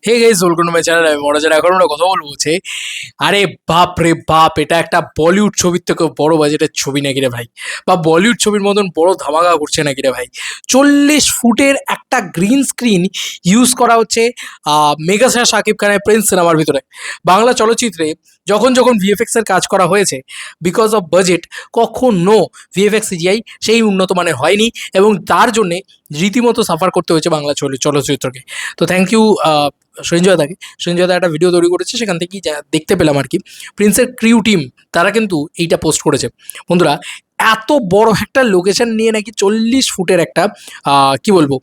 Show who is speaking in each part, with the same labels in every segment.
Speaker 1: Hey guys, welcome to my channel. আমি মনোজ। এখন আমরা কথা বলবো যে আরে বাপ রে বাপ, এটা একটা বলিউড ছবির থেকে বড় বাজেটের ছবি নাকি রে ভাই, বা বলিউড ছবির মতন বড় ধামাকা করছে নাকি রে ভাই। 40 ফুটের একটা গ্রিন স্ক্রিন ইউজ করা হচ্ছে মেগাস্টার শাকিব খানের প্রিন্স সিনেমার ভিতরে। বাংলা চলচ্চিত্রে যখন যখন ভিএফএক্স এর কাজ করা হয়েছে, বিকজ অফ বাজেট, কখনো ভিএফএক্স সিজিআই সেই উন্নত মানের হয়নি, এবং তার জন্যে রীতিমতো সাফার করতে হয়েছে বাংলা চলচ্চিত্রকে। তো থ্যাংক ইউ সঞ্জয় দা একটা ভিডিও তৈরি করেছে, সেখান থেকেই যা দেখতে পেলাম আর কি। প্রিন্সের ক্রিউ টিম তারা কিন্তু এইটা পোস্ট করেছে। বন্ধুরা, এত বড় একটা লোকেশন নিয়ে নাকি 40 ফুটের একটা কি বলবো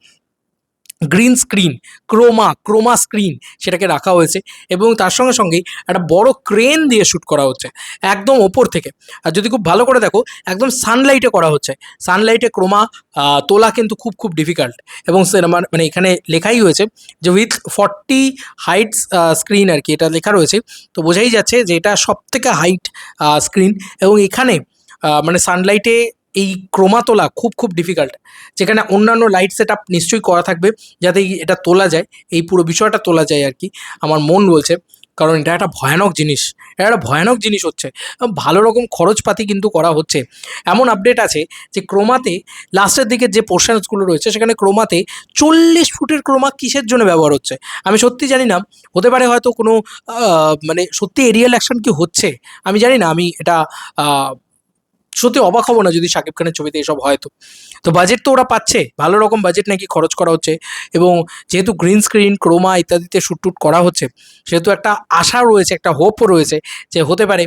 Speaker 1: গ্রিন স্ক্রিন, ক্রোমা স্ক্রিন সেটাকে রাখা হয়েছে, এবং তার সঙ্গে সঙ্গেই একটা বড় ক্রেন দিয়ে শ্যুট করা হচ্ছে একদম ওপর থেকে। আর যদি খুব ভালো করে দেখো, একদম সানলাইটে করা হচ্ছে। সানলাইটে ক্রোমা তোলা কিন্তু খুব খুব ডিফিকাল্ট, এবং সিনেমার মানে এখানে লেখাই হয়েছে যে উইথ 40 হাইটস স্ক্রিন আর কি, এটা লেখা রয়েছে। তো বোঝাই যাচ্ছে যে এটা সব থেকে হাইট স্ক্রিন, এবং এখানে মানে সানলাইটে এই ক্রোমা তোলা খুব খুব ডিফিকাল্ট। যেখানে অন্যান্য লাইট সেট আপ নিশ্চয়ই করা থাকবে যাতে এটা তোলা যায়, এই পুরো বিষয়টা তোলা যায় আর কি, আমার মন বলছে। কারণ এটা একটা ভয়ানক জিনিস, এটা একটা ভয়ানক জিনিস হচ্ছে। ভালো রকম খরচপাতি কিন্তু করা হচ্ছে। এমন আপডেট আছে যে ক্রোমাতে লাস্টের দিকে যে পোর্শনসগুলো রয়েছে, সেখানে ক্রোমাতে 40 ফুটের ক্রোমা কিসের জন্য ব্যবহার হচ্ছে আমি সত্যি জানি না। হতে পারে হয়তো কোনো মানে সত্যি এরিয়াল অ্যাকশন কি হচ্ছে আমি জানি না। আমি এটা সত্যি অবাক হবো না যদি শাকিব খানের ছবিতে এসব হয়। তো বাজেট তো ওরা পাচ্ছে, ভালো রকম বাজেট নাকি খরচ করা হচ্ছে, এবং যেহেতু গ্রিন স্ক্রিন, ক্রোমা ইত্যাদিতে শ্যুট করা হচ্ছে, সেহেতু একটা আশা রয়েছে, একটা হোপও রয়েছে যে হতে পারে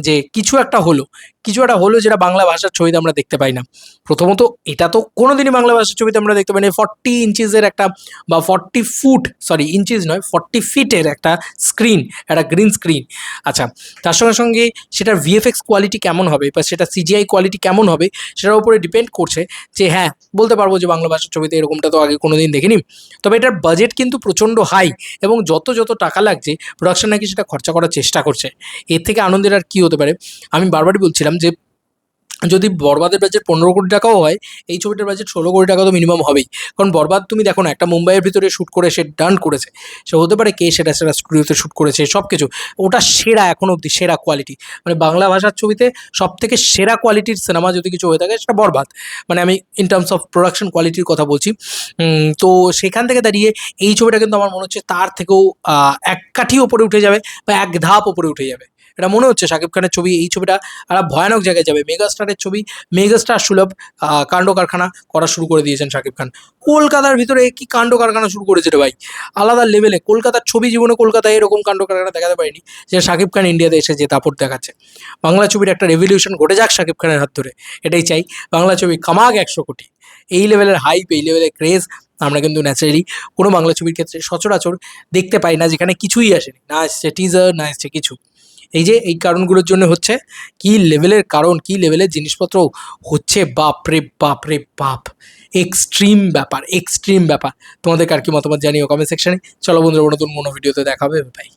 Speaker 1: যে কিছু একটা হলো যেটা বাংলা ভাষার ছবিতে আমরা দেখতে পাই না। প্রথমত এটা তো কোনোদিনই বাংলা ভাষার ছবিতে আমরা দেখতে পাই না। 40 ইঞ্চিজের একটা, বা 40 ফুট, সরি ইঞ্চিজ নয়, 40 ফিটের একটা স্ক্রিন, একটা গ্রিন স্ক্রিন। আচ্ছা, তার সঙ্গে সঙ্গে সেটার ভিএফএক্স কোয়ালিটি কেমন হবে, বা সেটা সিজিআই কোয়ালিটি কেমন হবে, সেটার উপরে ডিপেন্ড করছে। যে হ্যাঁ, বলতে পারবো যে বাংলা ভাষার ছবিতে এরকমটা তো আগে কোনো দিন দেখিনি। তবে এটার বাজেট কিন্তু প্রচণ্ড হাই, এবং যত টাকা লাগছে প্রোডাকশন নাকি সেটা খরচা করার চেষ্টা করছে। এর থেকে আনন্দের আর কী হতে পারে। আমি বারবারই বলছিলাম যে যদি বরবাদের বাজেট 15 কোটি টাকাও হয়, এই ছবিটার বাজেট 16 কোটি টাকা তো মিনিমাম হবেই। কারণ বরবাদ তুমি দেখো না, একটা মুম্বাইয়ের ভিতরে শ্যুট করে সে ডান করেছে। সে হতে পারে কে সেটা সেটা স্টুডিওতে শ্যুট করেছে সব কিছু, ওটা সেরা, এখনও অবধি সেরা কোয়ালিটি। মানে বাংলা ভাষার ছবিতে সব থেকে সেরা কোয়ালিটির সিনেমা যদি কিছু হয়ে থাকে সেটা বরবাদ। মানে আমি ইন টার্মস অফ প্রোডাকশন কোয়ালিটির কথা বলছি। তো সেখান থেকে দাঁড়িয়ে এই ছবিটা কিন্তু আমার মনে হচ্ছে তার থেকেও এক কাঠি ওপরে উঠে যাবে, বা এক ধাপ ওপরে উঠে যাবে। এটা মনে হচ্ছে শাকিব খানের ছবি, এই ছবিটা একটা ভয়ানক জায়গায় যাবে। মেগাস্টারের ছবি, মেগাস্টার সুলভ কাণ্ড কারখানা করা শুরু করে দিয়েছেন শাকিব খান। কলকাতার ভিতরে কি কাণ্ড কারখানা শুরু করেছে রে ভাই, আলাদা লেভেলে। কলকাতার ছবি জীবনে কলকাতায় এরকম কাণ্ড কারখানা দেখাতে পারিনি যে শাকিব খান ইন্ডিয়াতে এসে যে দাপট দেখাচ্ছে। বাংলা ছবির একটা রেভলিউশন ঘটে যাক শাকিব খানের হাত ধরে, এটাই চাই। বাংলা ছবি কামাক 100 কোটি। এই লেভেলের হাইপ, এই লেভেলের ক্রেজ আমরা কিন্তু ন্যাচারালি কোনো বাংলা ছবির ক্ষেত্রে সচরাচর দেখতে পাই না, যেখানে কিছুই আসেনি, না এসছে টিজার, না এসছে কিছু। এই যে এই কারণগুলোর জন্য হচ্ছে, কি লেভেলের কারণ, কি লেভেলের জিনিসপত্র হচ্ছে, বাপ রে বাপ, এক্সট্রিম ব্যাপার। তোমাদের কার কি মতামত জানিও কমেন্ট সেকশনে। চলো বন্ধুরা, নতুন কোনো ভিডিওতে দেখা হবে, ভাই।